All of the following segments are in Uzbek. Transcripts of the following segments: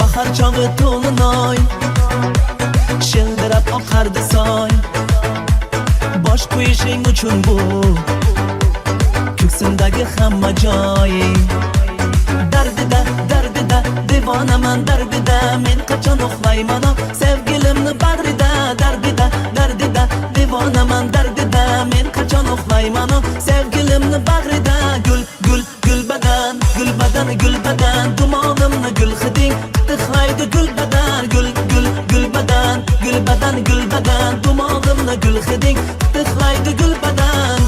Bahar chog'i to'linoy shildirab oqardi soy. Bosh qo'yishing uchun bu ko'ksimdagi hamma joy. Dardida, dardida, devonaman dardida. Men qachon uxlayman sevgilimni bag'rida. Dardida, dardida, devonaman dardida. Men qachon uxlayman sevgilimni bag'rida. Gul, gul, gul badan, gul badan, gul badan. Dumog'imni gul hiding ixlaydi gul badan. Gul, gul, gul badan, gul badan, gul badan. Dumog'imni gul hiding ixlaydi gul badan.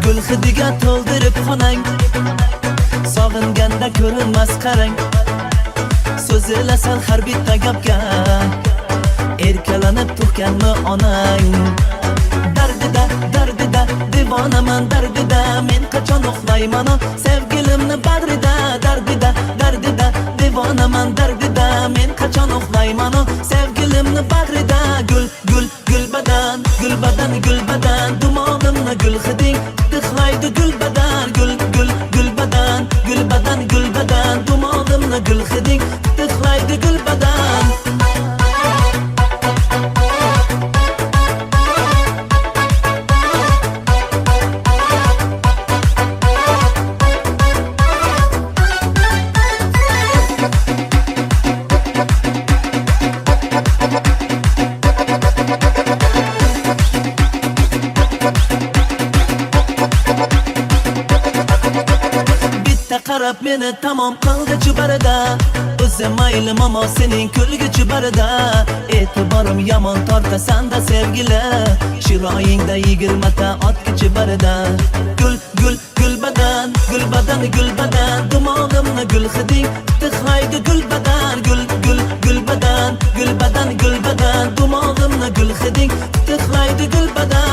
Gul hidiga to'ldirib xonang, sog'inganda ko'rinmas qarang. So'zilasan har bitta gapga, erkalanib turganmi onang. Dardida, dardida, devonaman dardida. Men qachon uxlayman sevgilimni bag'rida. Dardida, dardida, devonaman dardida. Men qachon uxlayman sevgilimni bag'rida. Gul, gul, gul badan, gul badan, gul badan. Dumog'imni gul hiding ixlaydi gul badan. Gul, gul, gul badan, gul badan, gul badan. Dumog'imni gul hiding ixlaydi gul badan. Qarab meni tamom qildi barida. O'zim maylim ammo sening kulgi barida. E'tiborim yomon tortasan-da sevgili. Chiroyingda 20 ta otki barida. Gul, gul, gul badan, gul badan, gul badan. Dumog'imni gul hiding ixlaydi gul badan. Gul, gul, gul badan, gul badan, gul badan. Dumog'imni gul hiding ixlaydi gul badan.